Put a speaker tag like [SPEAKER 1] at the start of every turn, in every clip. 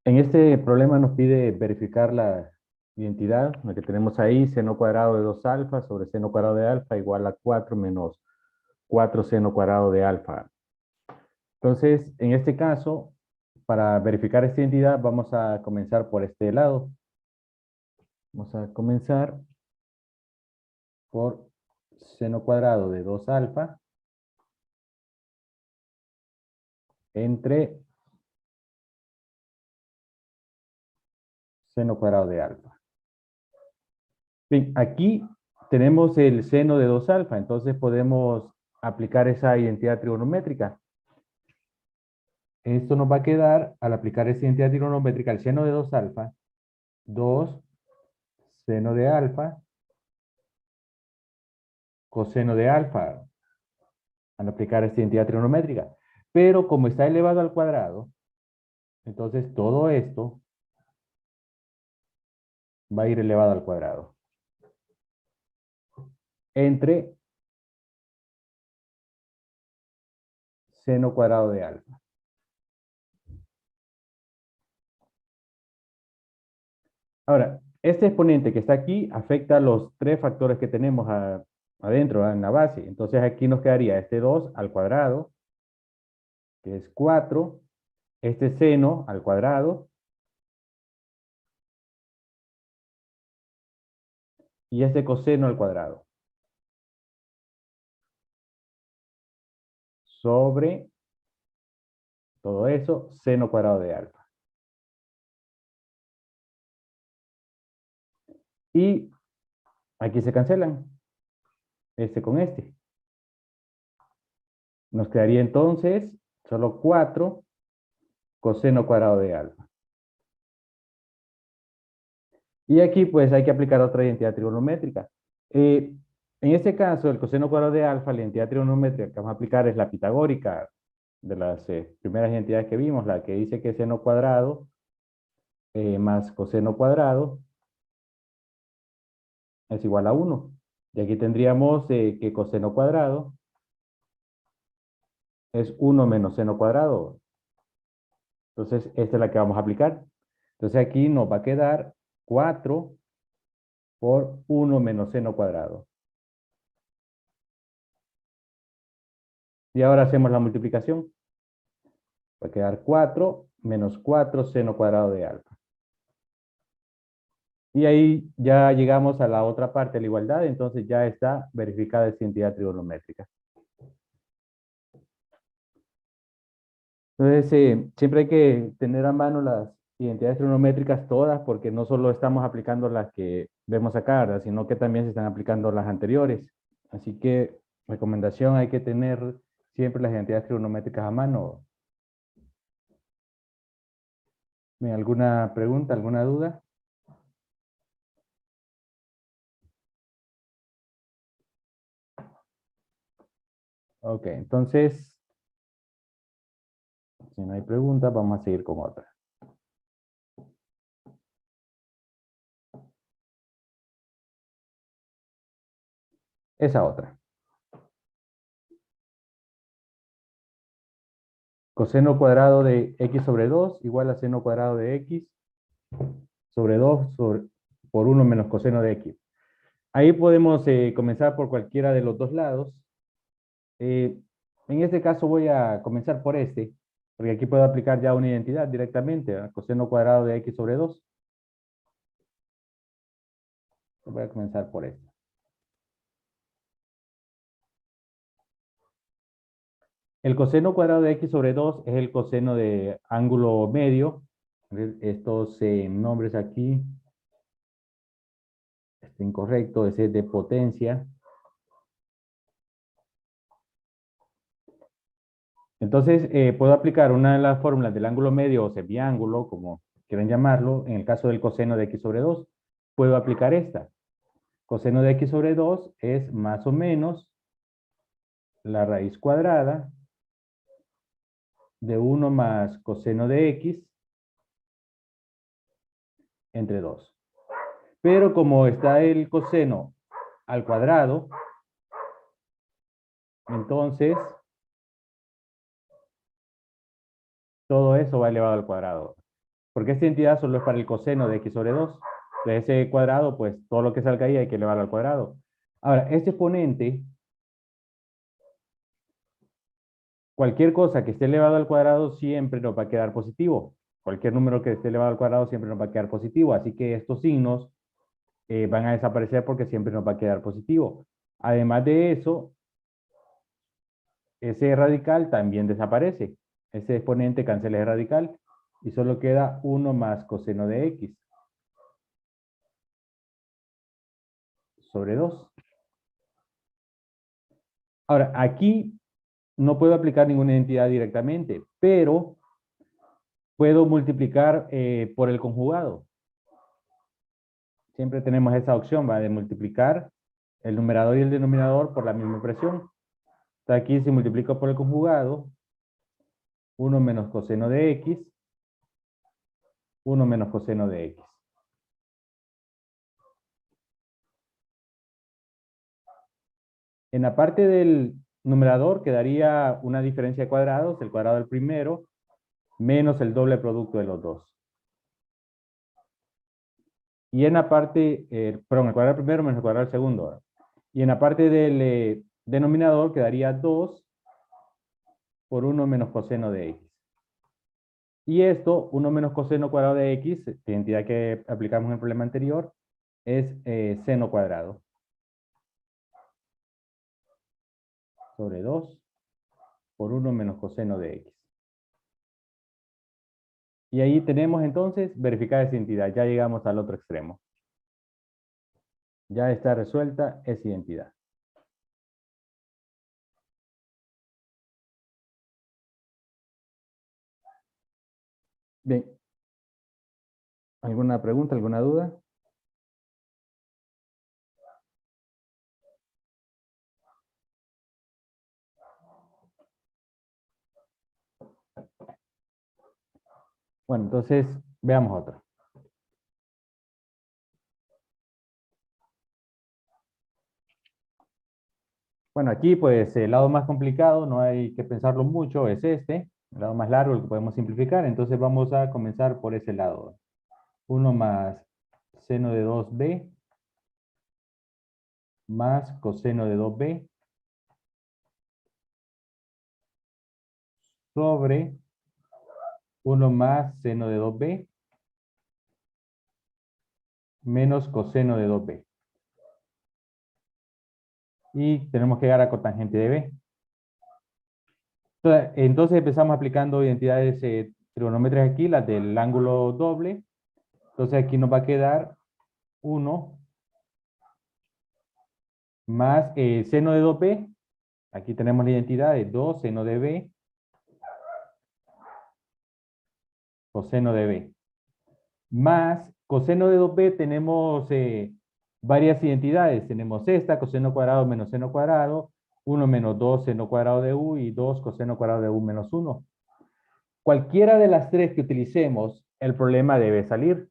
[SPEAKER 1] En este problema nos pide verificar la identidad, la que tenemos ahí, seno cuadrado de 2 alfa sobre seno cuadrado de alfa igual a 4 menos 4 seno cuadrado de alfa. Entonces, en este caso, para verificar esta identidad, vamos a comenzar por este lado. Vamos a comenzar por seno cuadrado de 2 alfa entre seno cuadrado de alfa. Bien, aquí tenemos el seno de 2 alfa, entonces podemos aplicar esa identidad trigonométrica. Esto nos va a quedar, al aplicar esa identidad trigonométrica, el seno de 2 alfa, 2 seno de alfa, coseno de alfa, al aplicar esta identidad trigonométrica. Pero como está elevado al cuadrado, entonces todo esto va a ir elevado al cuadrado. Entre seno cuadrado de alfa. Ahora, este exponente que está aquí afecta a los tres factores que tenemos adentro, en la base. Entonces aquí nos quedaría este 2 al cuadrado, que es 4, este seno al cuadrado, y este coseno al cuadrado. Sobre todo eso, seno cuadrado de alfa. Y aquí se cancelan, este con este. Nos quedaría entonces solo 4 coseno cuadrado de alfa. Y aquí pues hay que aplicar otra identidad trigonométrica. En este caso, el coseno cuadrado de alfa, la identidad trigonométrica que vamos a aplicar es la pitagórica de las primeras identidades que vimos, la que dice que seno cuadrado más coseno cuadrado es igual a 1. Y aquí tendríamos que coseno cuadrado es 1 menos seno cuadrado. Entonces, esta es la que vamos a aplicar. Entonces, aquí nos va a quedar 4 por 1 menos seno cuadrado. Y ahora hacemos la multiplicación. Va a quedar 4 menos 4 seno cuadrado de alfa. Y ahí ya llegamos a la otra parte de la igualdad, entonces ya está verificada esta identidad trigonométrica. Entonces, siempre hay que tener a mano las identidades trigonométricas todas, porque no solo estamos aplicando las que vemos acá, ¿verdad? Sino que también se están aplicando las anteriores. Así que, recomendación, hay que tener siempre las identidades trigonométricas a mano. Bien, ¿alguna pregunta, alguna duda? Ok, entonces, si no hay preguntas, vamos a seguir con otra. Esa otra. Coseno cuadrado de x sobre 2 igual a seno cuadrado de x sobre 2 por 1 menos coseno de x. Ahí podemos comenzar por cualquiera de los dos lados. En este caso voy a comenzar por este, porque aquí puedo aplicar ya una identidad directamente, ¿verdad? Coseno cuadrado de x sobre 2. Voy a comenzar por este. El coseno cuadrado de x sobre 2 es el coseno de ángulo medio. Estos nombres aquí, está incorrecto, ese es de potencia. Entonces, puedo aplicar una de las fórmulas del ángulo medio o semiángulo, como quieran llamarlo, en el caso del coseno de x sobre 2. Puedo aplicar esta. Coseno de x sobre 2 es más o menos la raíz cuadrada de 1 más coseno de x entre 2. Pero como está el coseno al cuadrado, entonces todo eso va elevado al cuadrado. porque esta identidad solo es para el coseno de x sobre 2. De ese cuadrado, pues todo lo que salga ahí hay que elevarlo al cuadrado. Ahora, este exponente, cualquier cosa que esté elevado al cuadrado siempre nos va a quedar positivo. Cualquier número que esté elevado al cuadrado siempre nos va a quedar positivo. Así que estos signos van a desaparecer porque siempre nos va a quedar positivo. Además de eso, ese radical también desaparece. Ese exponente cancela el radical y solo queda 1 más coseno de x sobre 2. Ahora, aquí no puedo aplicar ninguna identidad directamente, pero puedo multiplicar por el conjugado. Siempre tenemos esa opción, ¿va? De multiplicar el numerador y el denominador por la misma expresión. Entonces aquí si multiplico por el conjugado, 1 menos coseno de x, 1 menos coseno de x. En la parte del numerador quedaría una diferencia de cuadrados, el cuadrado del primero, menos el doble producto de los dos. Y en la parte, perdón, el cuadrado del primero menos el cuadrado del segundo. Y en la parte del denominador quedaría 2 por 1 menos coseno de x. Y esto, 1 menos coseno cuadrado de x, identidad que aplicamos en el problema anterior, es seno cuadrado. Sobre 2 por 1 menos coseno de x. Y ahí tenemos entonces verificar esa identidad. Ya llegamos al otro extremo. Ya está resuelta esa identidad. Bien. ¿Alguna pregunta, alguna duda? Bueno, entonces veamos otra. Bueno, aquí pues el lado más complicado, no hay que pensarlo mucho, es este. El lado más largo, el que podemos simplificar. Entonces vamos a comenzar por ese lado. 1 más seno de 2b más coseno de 2b sobre 1 más seno de 2b menos coseno de 2b. Y tenemos que llegar a cotangente de b. Entonces empezamos aplicando identidades trigonométricas aquí, las del ángulo doble. Entonces aquí nos va a quedar 1 más seno de 2b. Aquí tenemos la identidad de 2 seno de b coseno de b. Más coseno de 2b tenemos varias identidades. Tenemos esta, coseno cuadrado menos seno cuadrado, 1 menos 2 seno cuadrado de u y 2 coseno cuadrado de u menos 1. Cualquiera de las tres que utilicemos, el problema debe salir.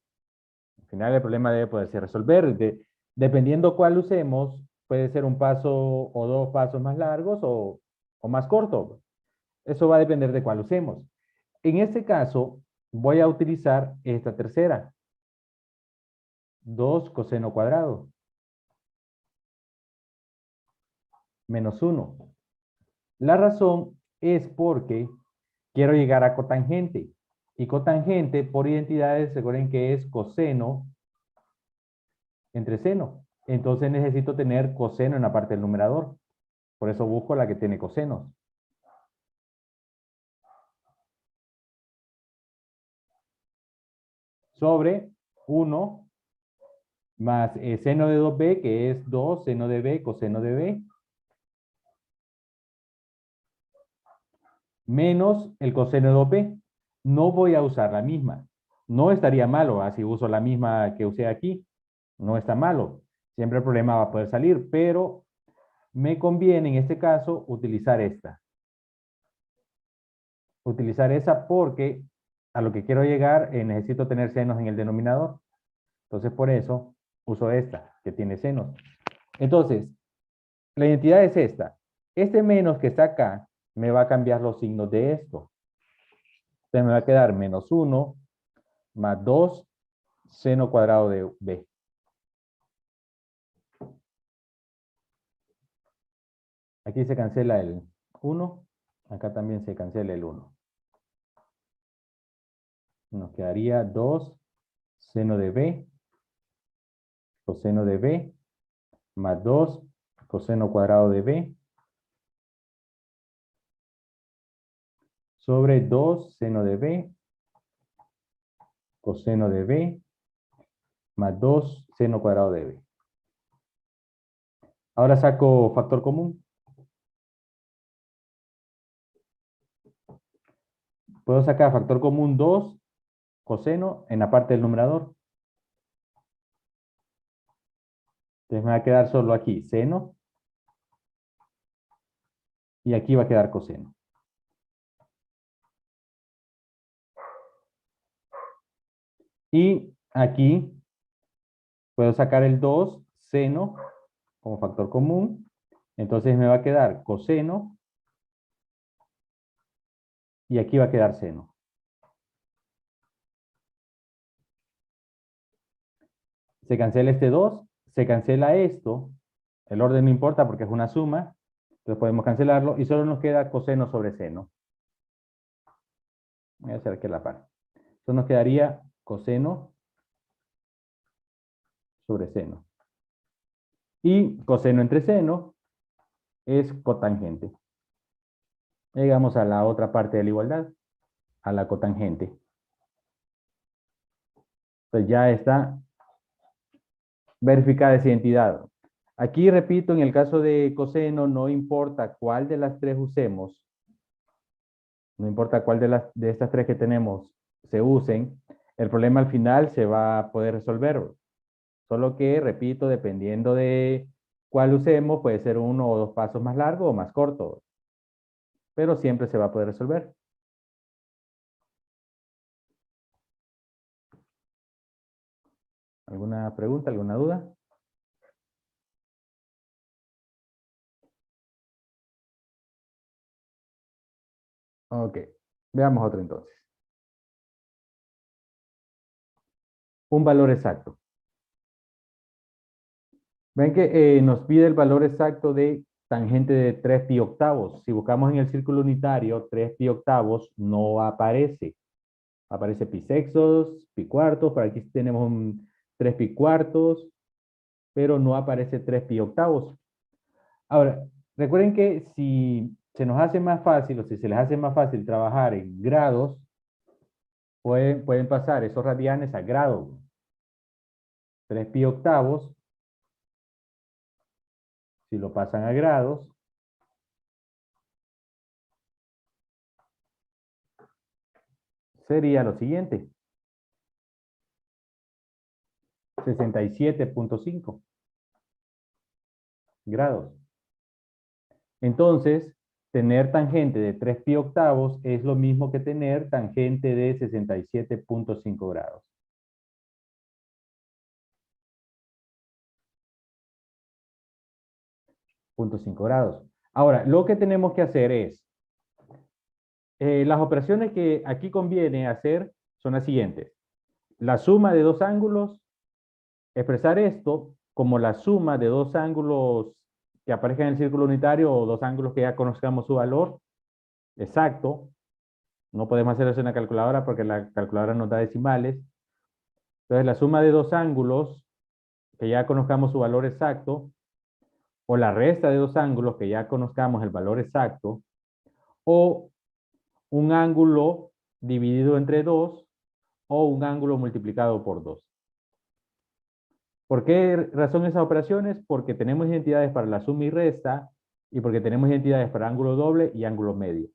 [SPEAKER 1] Al final el problema debe poderse resolver. Dependiendo cuál usemos, puede ser un paso o dos pasos más largos o más cortos. Eso va a depender de cuál usemos. En este caso, voy a utilizar esta tercera. 2 coseno cuadrado. Menos 1. La razón es porque quiero llegar a cotangente. Y cotangente, por identidades, recuerden que es coseno entre seno. Entonces necesito tener coseno en la parte del numerador. Por eso busco la que tiene cosenos. Sobre 1 más seno de 2b, que es 2 seno de b coseno de b. Menos el coseno de 2b. No voy a usar la misma. No estaría malo, si uso la misma que usé aquí. No está malo. Siempre el problema va a poder salir, pero me conviene en este caso utilizar esta. Utilizar esa porque a lo que quiero llegar necesito tener senos en el denominador. Entonces por eso uso esta, que tiene senos. Entonces, la identidad es esta. Este menos que está acá me va a cambiar los signos de esto. Entonces me va a quedar menos 1 más 2 seno cuadrado de b. Aquí se cancela el 1, acá también se cancela el 1. Nos quedaría 2 seno de b, coseno de b, más 2 coseno cuadrado de b, sobre 2 seno de b, coseno de b, más 2 seno cuadrado de b. Ahora saco factor común. Puedo sacar factor común 2 coseno en la parte del numerador. Entonces me va a quedar solo aquí seno. Y aquí va a quedar coseno. Y aquí puedo sacar el 2 seno como factor común. Entonces me va a quedar coseno. Y aquí va a quedar seno. Se cancela este 2, se cancela esto. El orden no importa porque es una suma. Entonces podemos cancelarlo y solo nos queda coseno sobre seno. Voy a hacer aquí la par. Entonces nos quedaría coseno sobre seno. Y coseno entre seno es cotangente. Llegamos a la otra parte de la igualdad, a la cotangente. Entonces ya está verificada esa identidad. Aquí repito, en el caso de coseno, no importa cuál de las tres usemos, no importa cuál de estas tres que tenemos se usen, el problema al final se va a poder resolver. Solo que, repito, dependiendo de cuál usemos, puede ser uno o dos pasos más largo o más corto, pero siempre se va a poder resolver. ¿Alguna pregunta, alguna duda? Ok, veamos otro entonces. Un valor exacto. Ven que nos pide el valor exacto de tangente de 3 pi octavos. Si buscamos en el círculo unitario, 3 pi octavos no aparece. Aparece pi sextos, pi cuartos, por aquí tenemos un 3 pi cuartos, pero no aparece 3 pi octavos. Ahora, recuerden que si se nos hace más fácil o si se les hace más fácil trabajar en grados, pueden pasar esos radianes a grados. 3 pi octavos, si lo pasan a grados, sería lo siguiente. 67.5 grados. Entonces, tener tangente de 3 pi octavos es lo mismo que tener tangente de 67.5 grados. 0.5 grados. Ahora, lo que tenemos que hacer es, las operaciones que aquí conviene hacer son las siguientes. La suma de dos ángulos, expresar esto como la suma de dos ángulos que aparezcan en el círculo unitario o dos ángulos que ya conozcamos su valor exacto. No podemos hacer eso en la calculadora porque la calculadora nos da decimales. Entonces, la suma de dos ángulos que ya conozcamos su valor exacto, o la resta de dos ángulos que ya conozcamos el valor exacto, o un ángulo dividido entre 2, o un ángulo multiplicado por 2. ¿Por qué razón esas operaciones? Porque tenemos identidades para la suma y resta, y porque tenemos identidades para ángulo doble y ángulo medio.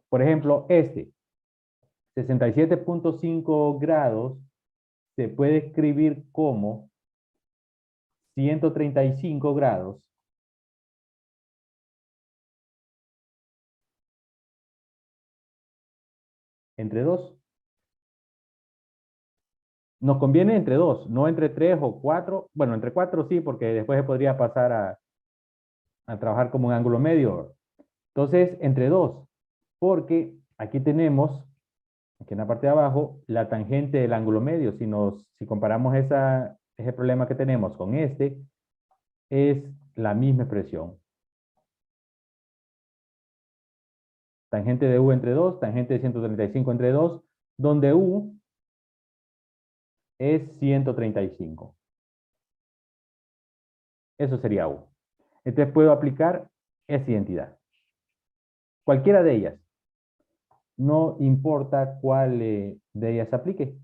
[SPEAKER 1] Por ejemplo, 67.5 grados, se puede escribir como 135 grados entre 2. Nos conviene entre 2, no entre 3 o 4. Bueno, entre 4 sí, porque después se podría pasar a trabajar como un ángulo medio. Entonces, entre 2, porque aquí tenemos aquí en la parte de abajo, la tangente del ángulo medio. Si comparamos ese problema que tenemos con este, es la misma expresión. Tangente de U entre 2, tangente de 135 entre 2, donde U es 135. Eso sería U. Entonces puedo aplicar esa identidad. Cualquiera de ellas. No importa cuál de ellas aplique.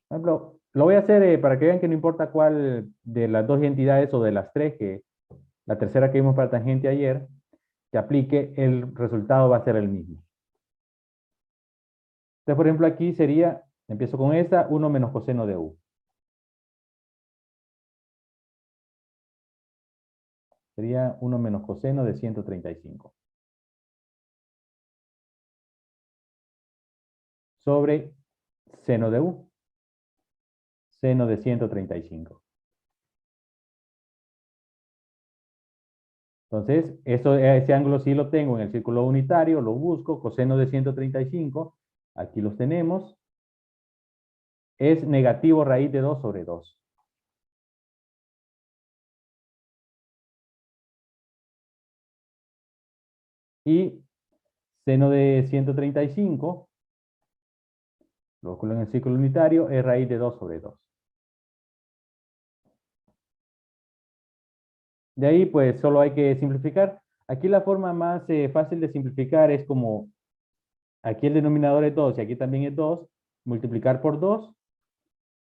[SPEAKER 1] Por ejemplo, lo voy a hacer para que vean que no importa cuál de las dos identidades o de las tres, que la tercera que vimos para tangente ayer, que aplique, el resultado va a ser el mismo. Entonces, por ejemplo, aquí sería, empiezo con esta, 1 menos coseno de U. Sería 1 menos coseno de 135. Sobre seno de U. Seno de 135. Entonces, ese ángulo sí lo tengo en el círculo unitario, lo busco, coseno de 135, aquí los tenemos, es negativo raíz de 2 sobre 2. Y seno de 135, lo busco en el círculo unitario, es raíz de 2 sobre 2. De ahí, pues, solo hay que simplificar. Aquí la forma más fácil de simplificar es como, aquí el denominador es 2 y aquí también es 2, multiplicar por 2,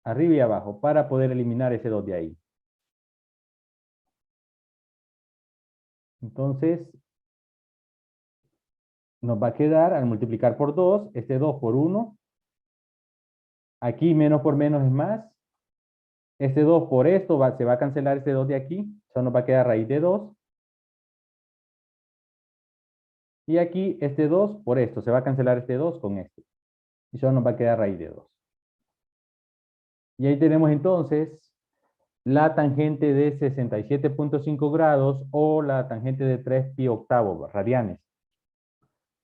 [SPEAKER 1] arriba y abajo, para poder eliminar ese 2 de ahí. Entonces, nos va a quedar, al multiplicar por 2, este 2 por 1. Aquí menos por menos es más. Este 2 por esto se va a cancelar este 2 de aquí. Solo nos va a quedar raíz de 2. Y aquí este 2 por esto. Se va a cancelar este 2 con este. Y solo nos va a quedar raíz de 2. Y ahí tenemos entonces la tangente de 67.5 grados o la tangente de 3 pi octavos radianes.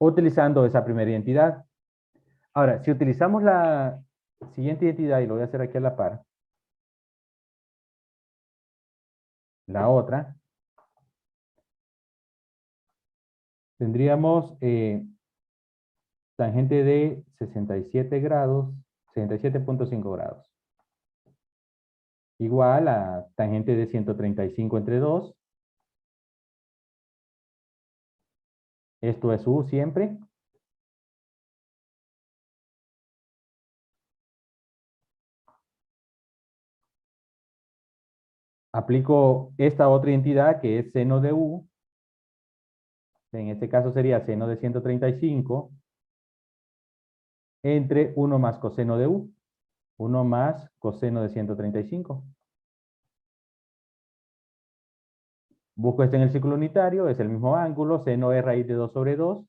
[SPEAKER 1] Utilizando esa primera identidad. Ahora, si utilizamos la siguiente identidad, y lo voy a hacer aquí a la par, la otra, tendríamos tangente de 67 grados, 67.5 grados. Igual a tangente de 135 entre 2. Esto es U siempre. Aplico esta otra identidad que es seno de U. En este caso sería seno de 135 entre 1 más coseno de U. 1 más coseno de 135. Busco este en el círculo unitario, es el mismo ángulo, seno es raíz de 2 sobre 2.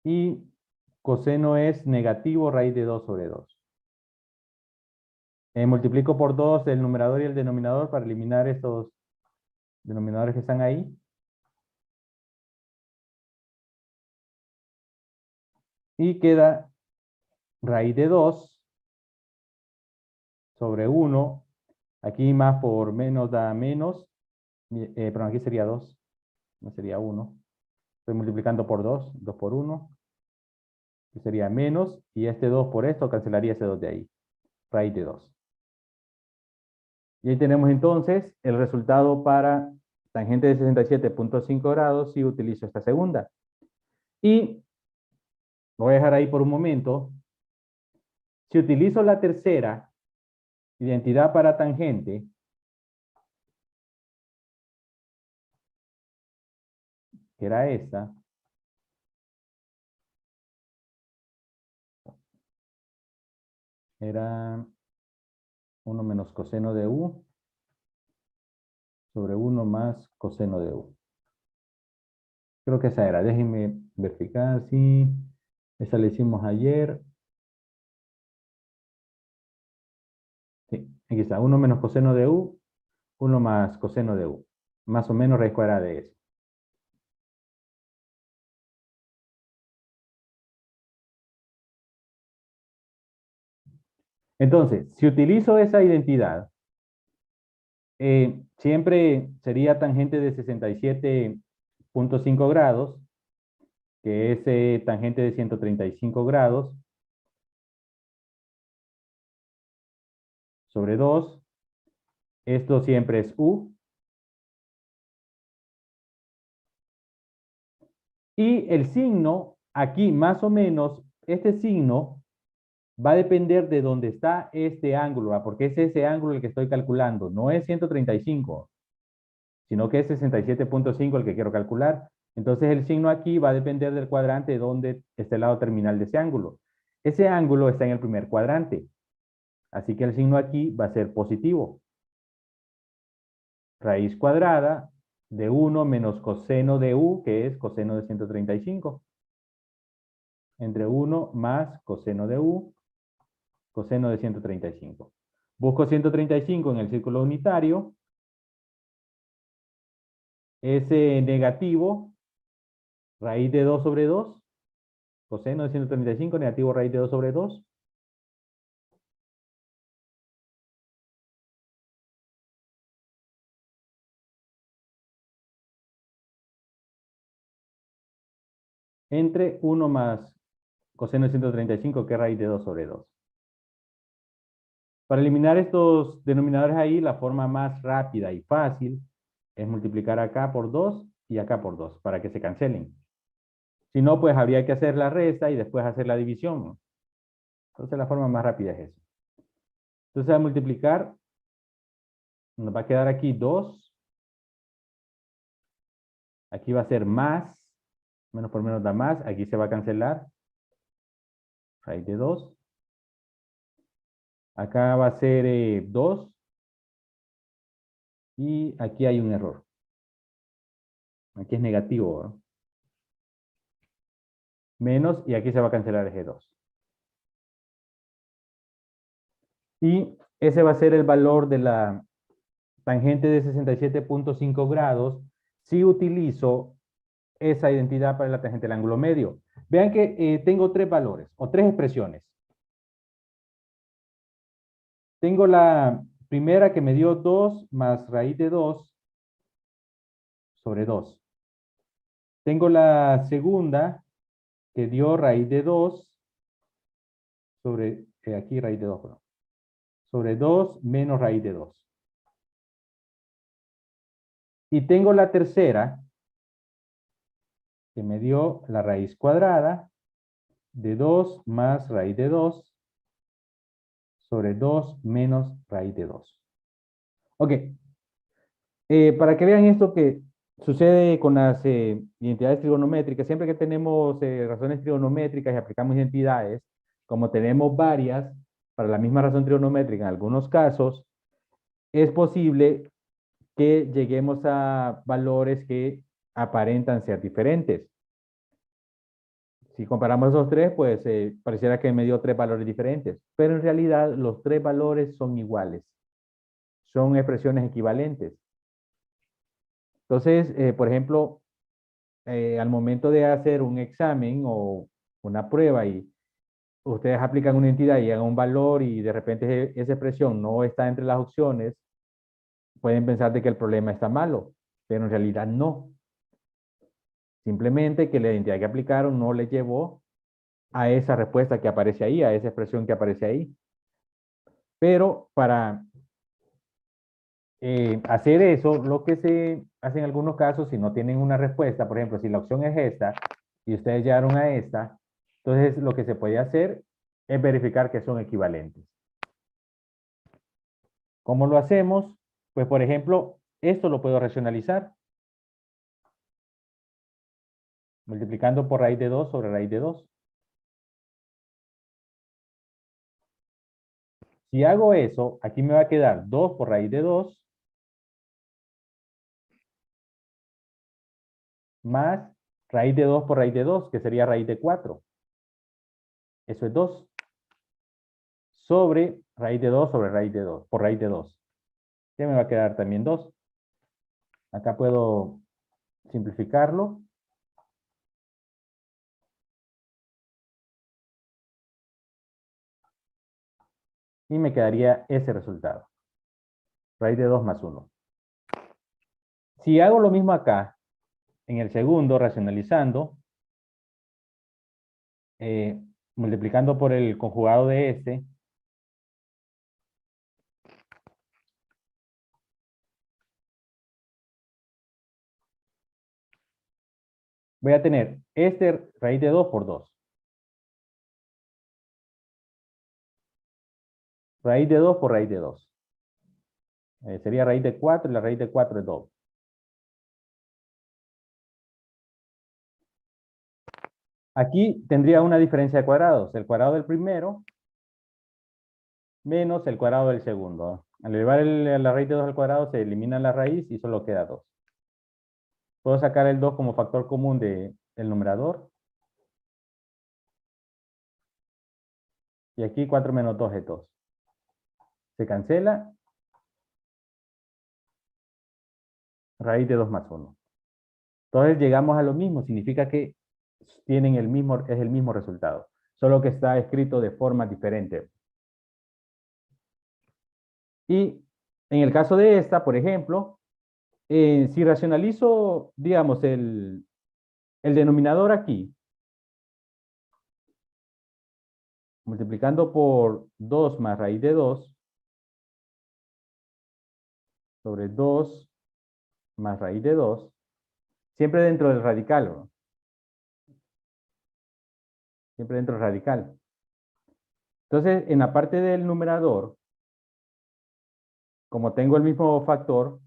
[SPEAKER 1] Y coseno es negativo raíz de 2 sobre 2. Multiplico por 2 el numerador y el denominador para eliminar estos denominadores que están ahí. Y queda raíz de 2 sobre 1. Aquí más por menos da menos. Pero aquí sería 2. No sería 1. Estoy multiplicando por 2. 2 por 1. Que sería menos. Y este 2 por esto cancelaría ese 2 de ahí. Raíz de 2. Y ahí tenemos entonces el resultado para tangente de 67.5 grados si utilizo esta segunda. Y lo voy a dejar ahí por un momento. Si utilizo la tercera identidad para tangente, que era esta, era 1 menos coseno de U sobre 1 más coseno de U. Creo que esa era. Déjenme verificar si esa la hicimos ayer. Sí, aquí está. 1 menos coseno de U, 1 más coseno de U. Más o menos raíz cuadrada de eso. Entonces, si utilizo esa identidad, siempre sería tangente de 67.5 grados, que es tangente de 135 grados, sobre 2. Esto siempre es U. Y el signo, aquí más o menos, este signo va a depender de dónde está este ángulo, ¿va? Porque es ese ángulo el que estoy calculando. No es 135, sino que es 67.5 el que quiero calcular. Entonces el signo aquí va a depender del cuadrante donde esté el lado terminal de ese ángulo. Ese ángulo está en el primer cuadrante. Así que el signo aquí va a ser positivo. Raíz cuadrada de 1 menos coseno de u, que es coseno de 135. Entre 1 más coseno de u, coseno de 135. Busco 135 en el círculo unitario. Ese negativo, raíz de 2 sobre 2. Coseno de 135, negativo raíz de 2 sobre 2. Entre 1 más coseno de 135, que es raíz de 2 sobre 2. Para eliminar estos denominadores ahí, la forma más rápida y fácil es multiplicar acá por 2 y acá por 2 para que se cancelen. Si no, pues habría que hacer la resta y después hacer la división, ¿no? Entonces la forma más rápida es esa. Entonces al multiplicar, nos va a quedar aquí 2. Aquí va a ser más. Menos por menos da más. Aquí se va a cancelar. Raíz de 2. Acá va a ser 2. Y aquí hay un error. Aquí es negativo, ¿no? Menos, y aquí se va a cancelar el G2. Y ese va a ser el valor de la tangente de 67.5 grados si utilizo esa identidad para la tangente del ángulo medio. Vean que tengo tres valores o tres expresiones. Tengo la primera que me dio 2 más raíz de 2 sobre 2. Tengo la segunda que dio raíz de 2 sobre, aquí raíz de 2, ¿no? Sobre 2 menos raíz de 2. Y tengo la tercera que me dio la raíz cuadrada de 2 más raíz de 2 sobre 2 menos raíz de 2. Ok, para que vean esto que sucede con las identidades trigonométricas, siempre que tenemos razones trigonométricas y aplicamos identidades, como tenemos varias para la misma razón trigonométrica en algunos casos, es posible que lleguemos a valores que aparentan ser diferentes. Si comparamos esos tres, pues pareciera que me dio tres valores diferentes, pero en realidad los tres valores son iguales, son expresiones equivalentes. Entonces, por ejemplo, al momento de hacer un examen o una prueba y ustedes aplican una entidad y llegan a un valor y de repente esa expresión no está entre las opciones, pueden pensar de que el problema está malo, pero en realidad no. Simplemente que la identidad que aplicaron no les llevó a esa respuesta que aparece ahí, a esa expresión que aparece ahí. Pero para hacer eso, lo que se hace en algunos casos, si no tienen una respuesta, por ejemplo, si la opción es esta y ustedes llegaron a esta, entonces lo que se puede hacer es verificar que son equivalentes. ¿Cómo lo hacemos? Pues, por ejemplo, esto lo puedo racionalizar multiplicando por raíz de 2 sobre raíz de 2. Si hago eso, aquí me va a quedar 2 por raíz de 2 más raíz de 2 por raíz de 2, que sería raíz de 4. Eso es 2. Sobre raíz de 2 sobre raíz de 2, por raíz de 2. ¿Qué me va a quedar también 2? Acá puedo simplificarlo. Y me quedaría ese resultado. Raíz de 2 más 1. Si hago lo mismo acá, en el segundo, racionalizando, multiplicando por el conjugado de este, voy a tener este raíz de 2 por 2. Raíz de 2 por raíz de 2. Sería raíz de 4 y la raíz de 4 es 2. Aquí tendría una diferencia de cuadrados. El cuadrado del primero menos el cuadrado del segundo. Al elevar la raíz de 2 al cuadrado se elimina la raíz y solo queda 2. Puedo sacar el 2 como factor común del numerador. Y aquí 4 menos 2 es 2. Se cancela. Raíz de 2 más 1. Entonces llegamos a lo mismo. Significa que tienen es el mismo resultado. Solo que está escrito de forma diferente. Y en el caso de esta, por ejemplo, si racionalizo, digamos, el denominador aquí, multiplicando por 2 más raíz de 2, sobre 2 más raíz de 2, siempre dentro del radical, ¿no? Siempre dentro del radical. Entonces, en la parte del numerador, como tengo el mismo factor,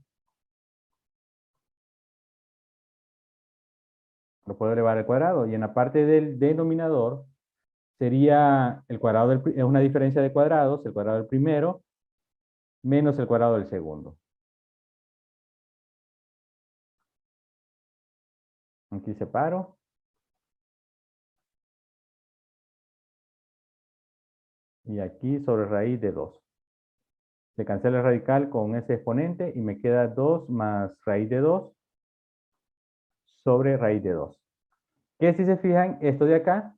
[SPEAKER 1] lo puedo elevar al cuadrado. Y en la parte del denominador, sería el cuadrado es una diferencia de cuadrados, el cuadrado del primero, menos el cuadrado del segundo. Aquí separo. Y aquí sobre raíz de 2. Se cancela el radical con ese exponente y me queda 2 más raíz de 2 sobre raíz de 2. Que si se fijan, esto de acá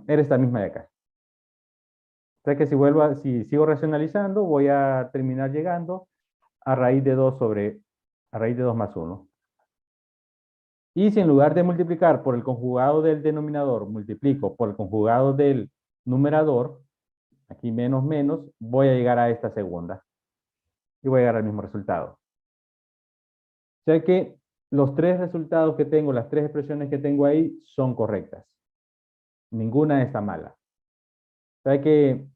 [SPEAKER 1] era esta misma de acá. O sea que si sigo racionalizando, voy a terminar llegando a raíz de 2 a raíz de 2 más 1. Y si en lugar de multiplicar por el conjugado del denominador, multiplico por el conjugado del numerador, aquí menos menos, voy a llegar a esta segunda. Y voy a llegar al mismo resultado. O sea que los tres resultados que tengo, las tres expresiones que tengo ahí, son correctas. Ninguna está mala. O sea, hay que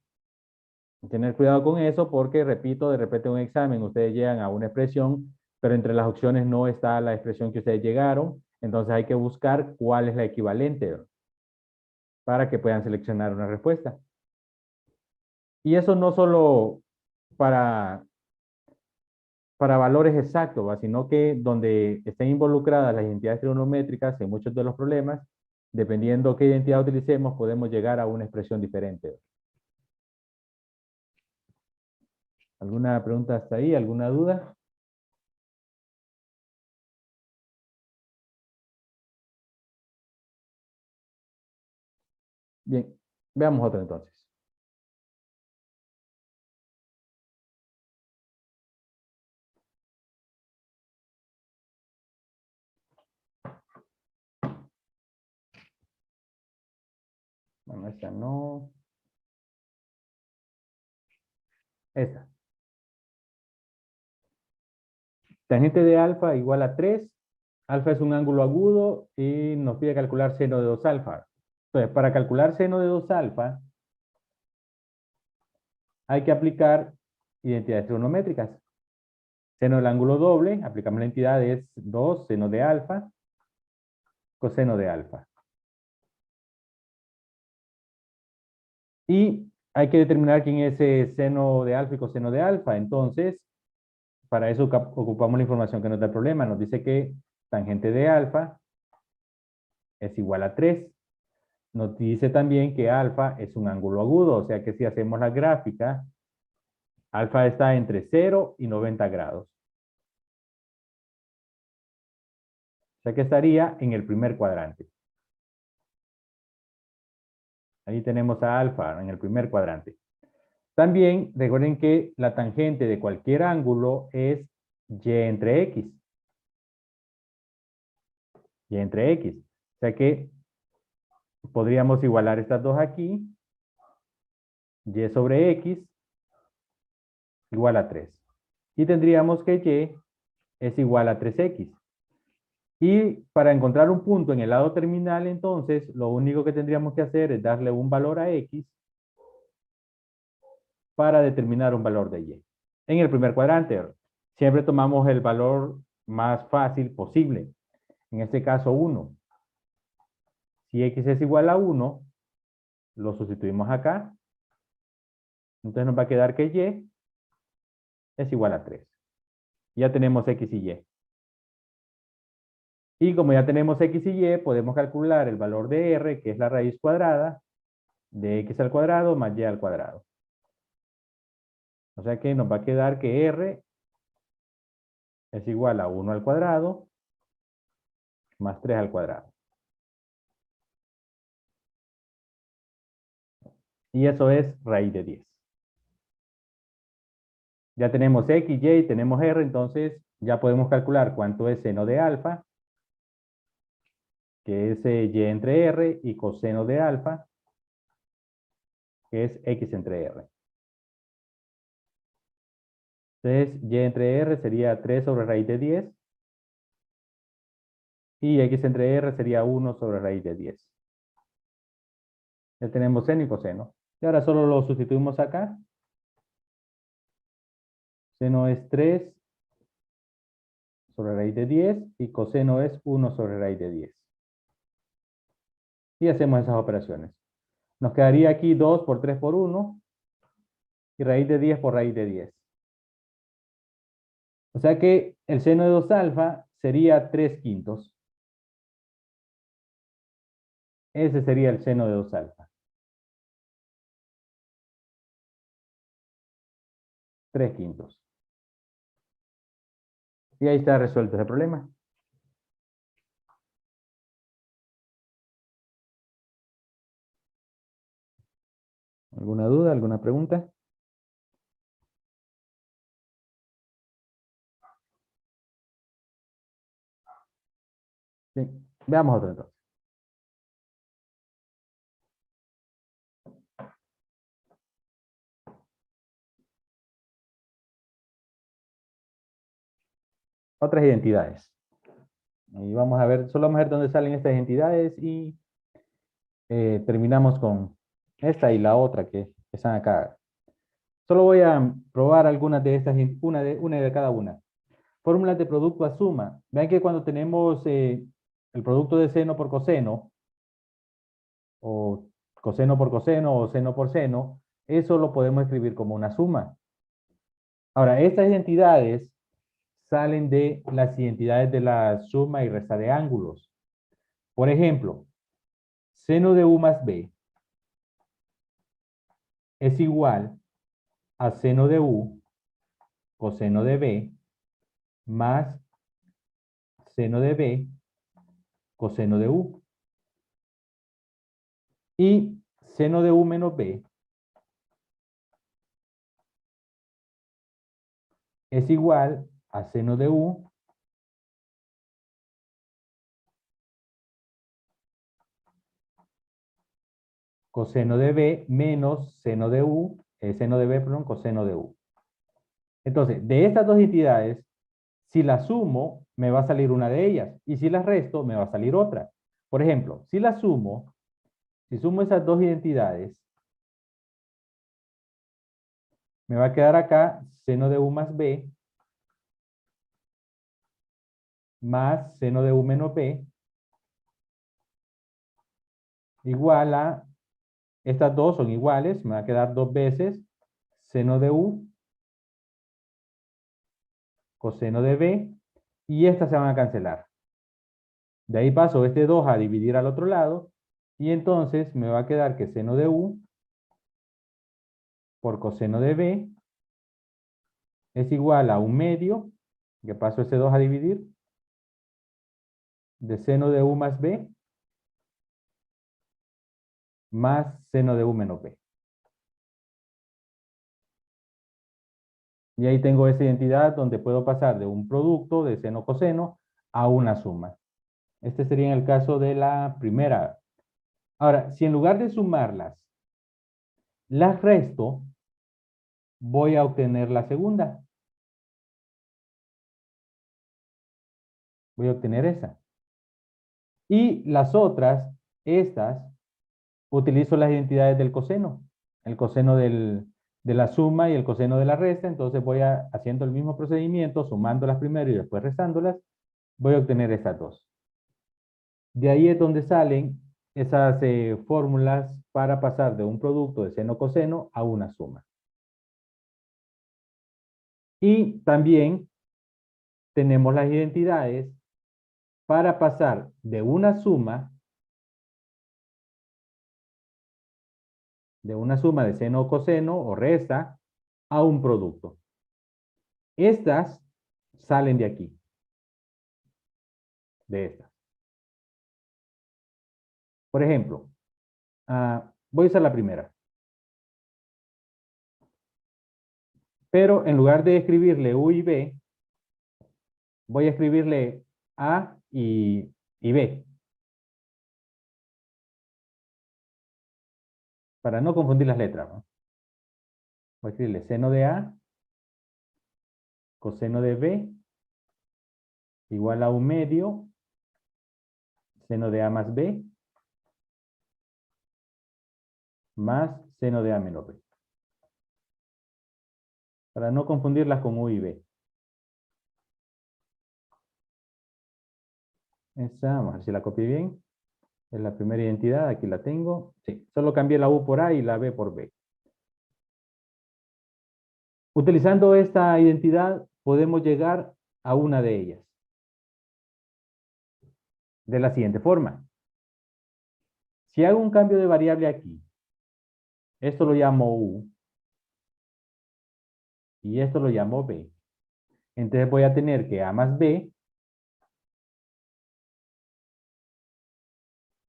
[SPEAKER 1] tener cuidado con eso porque, repito, de repente en un examen ustedes llegan a una expresión, pero entre las opciones no está la expresión que ustedes llegaron. Entonces hay que buscar cuál es la equivalente para que puedan seleccionar una respuesta. Y eso no solo para valores exactos, ¿va? Sino que donde estén involucradas las identidades trigonométricas en muchos de los problemas, dependiendo qué identidad utilicemos, podemos llegar a una expresión diferente. ¿Alguna pregunta hasta ahí? ¿Alguna duda? Bien, veamos otro entonces. Bueno, esta no. Esta. Tangente de alfa igual a 3. Alfa es un ángulo agudo y nos pide calcular seno de 2 alfa. Entonces, para calcular seno de 2 alfa, hay que aplicar identidades trigonométricas. Seno del ángulo doble, aplicamos la entidad, es 2 seno de alfa, coseno de alfa. Y hay que determinar quién es seno de alfa y coseno de alfa. Entonces, para eso ocupamos la información que nos da el problema. Nos dice que tangente de alfa es igual a 3. Nos dice también que alfa es un ángulo agudo, o sea que si hacemos la gráfica, alfa está entre 0 y 90 grados. O sea que estaría en el primer cuadrante. Ahí tenemos a alfa en el primer cuadrante. También recuerden que la tangente de cualquier ángulo es y entre x. Y entre x. O sea que podríamos igualar estas dos aquí. Y sobre x igual a 3. Y tendríamos que y es igual a 3x. Y para encontrar un punto en el lado terminal, entonces, lo único que tendríamos que hacer es darle un valor a x para determinar un valor de y. En el primer cuadrante, siempre tomamos el valor más fácil posible. En este caso, 1. Si x es igual a 1, lo sustituimos acá. Entonces nos va a quedar que y es igual a 3. Ya tenemos x y y. Y como ya tenemos x y y, podemos calcular el valor de r, que es la raíz cuadrada de x al cuadrado más y al cuadrado. O sea que nos va a quedar que r es igual a 1 al cuadrado más 3 al cuadrado. Y eso es raíz de 10. Ya tenemos x, y, tenemos r, entonces ya podemos calcular cuánto es seno de alfa, que es y entre r, y coseno de alfa, que es x entre r. Entonces, y entre r sería 3 sobre raíz de 10, y x entre r sería 1 sobre raíz de 10. Ya tenemos seno y coseno. Y ahora solo lo sustituimos acá. Seno es 3 sobre raíz de 10 y coseno es 1 sobre raíz de 10. Y hacemos esas operaciones. Nos quedaría aquí 2 por 3 por 1 y raíz de 10 por raíz de 10. O sea que el seno de 2 alfa sería 3 quintos. Ese sería el seno de 2 alfa. 3 quintos. Y ahí está resuelto ese problema. ¿Alguna duda? ¿Alguna pregunta? Sí. Veamos otro entonces. Otras identidades. Y vamos a ver, solo vamos a ver dónde salen estas identidades y terminamos con esta y la otra que están acá. Solo voy a probar algunas de estas, una de cada una. Fórmulas de producto a suma. Vean que cuando tenemos el producto de seno por coseno, o coseno por coseno, o seno por seno, eso lo podemos escribir como una suma. Ahora, estas identidades salen de las identidades de la suma y resta de ángulos. Por ejemplo, seno de u más b es igual a seno de u coseno de b más seno de b coseno de u. Y seno de u menos b es igual a seno de u coseno de b menos seno de u, seno de b, perdón, coseno de u. Entonces, de estas dos entidades, si las sumo, me va a salir una de ellas. Y si las resto, me va a salir otra. Por ejemplo, si las sumo, si sumo esas dos identidades, me va a quedar acá seno de u más b más seno de u menos b igual a, estas dos son iguales, me va a quedar dos veces seno de u coseno de b, y estas se van a cancelar. De ahí paso este 2 a dividir al otro lado, y entonces me va a quedar que seno de u por coseno de b es igual a 1/2, que paso ese 2 a dividir, de seno de u más b, más seno de u menos b. Y ahí tengo esa identidad donde puedo pasar de un producto de seno-coseno a una suma. Este sería el caso de la primera. Ahora, si en lugar de sumarlas, las resto, voy a obtener la segunda. Voy a obtener esa. Y las otras, estas, utilizo las identidades del coseno. El coseno de la suma y el coseno de la resta. Entonces voy haciendo el mismo procedimiento, sumándolas primero y después restándolas. Voy a obtener estas dos. De ahí es donde salen esas fórmulas para pasar de un producto de seno-coseno a una suma. Y también tenemos las identidades para pasar de una suma de seno o coseno o resta a un producto. Estas salen de aquí, de estas. Por ejemplo, voy a usar la primera. Pero en lugar de escribirle U y B, voy a escribirle A y B. Para no confundir las letras, ¿no? Voy a escribirle seno de A, coseno de B, igual a un medio, seno de A más B, más seno de A menos B. Para no confundirlas con U y B. Esa, vamos a ver si la copié bien. Es la primera identidad, aquí la tengo. Sí, solo cambié la U por A y la B por B. Utilizando esta identidad, podemos llegar a una de ellas. De la siguiente forma. Si hago un cambio de variable aquí, esto lo llamo U y esto lo llamo B. Entonces voy a tener que A más B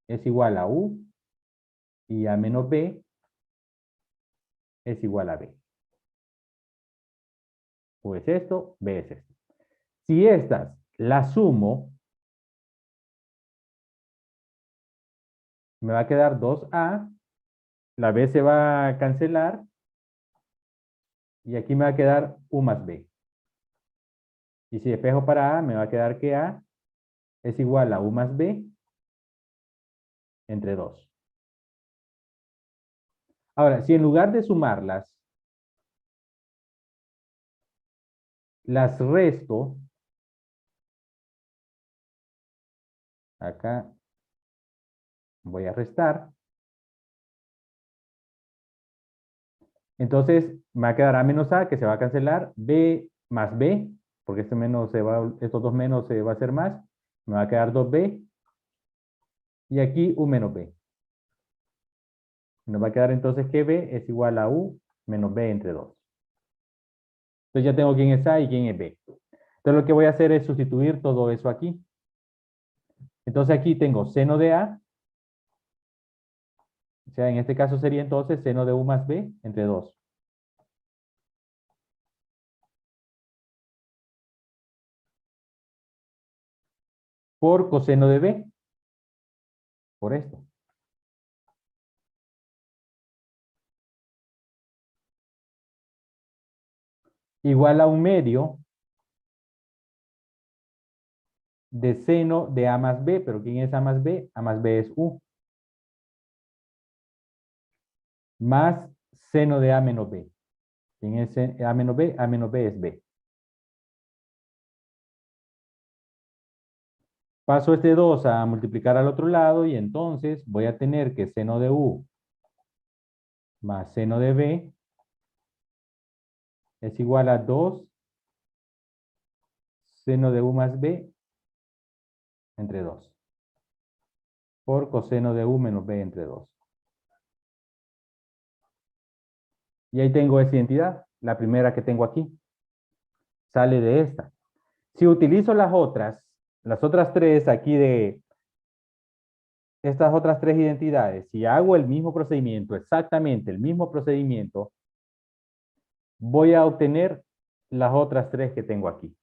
[SPEAKER 1] es igual a U y A menos B es igual a B. U es esto, B es esto. Si estas las sumo, me va a quedar 2A, la B se va a cancelar y aquí me va a quedar U más B. Y si despejo para A, me va a quedar que A es igual a U más B entre 2. Ahora, si en lugar de sumarlas, las resto, acá voy a restar, entonces me va a quedar A menos A que se va a cancelar, B más B, porque este menos estos dos menos se va a hacer más, me va a quedar 2B y aquí U menos B. Nos va a quedar entonces que B es igual a U menos B entre 2. Entonces ya tengo quién es A y quién es B. Entonces lo que voy a hacer es sustituir todo eso aquí. Entonces aquí tengo seno de A, o sea, en este caso sería entonces seno de U más B entre 2. Por coseno de B, por esto. Igual a un medio de seno de A más B, pero ¿quién es A más B? A más B es U. Más seno de A menos B. ¿Quién es A menos B? A menos B es B. Paso este 2 a multiplicar al otro lado y entonces voy a tener que seno de U más seno de B es igual a 2 seno de U más B entre 2. Por coseno de U menos B entre 2. Y ahí tengo esa identidad, la primera que tengo aquí. Sale de esta. Si utilizo las otras tres aquí de estas otras tres identidades, si hago el mismo procedimiento, exactamente el mismo procedimiento, voy a obtener las otras tres que tengo aquí.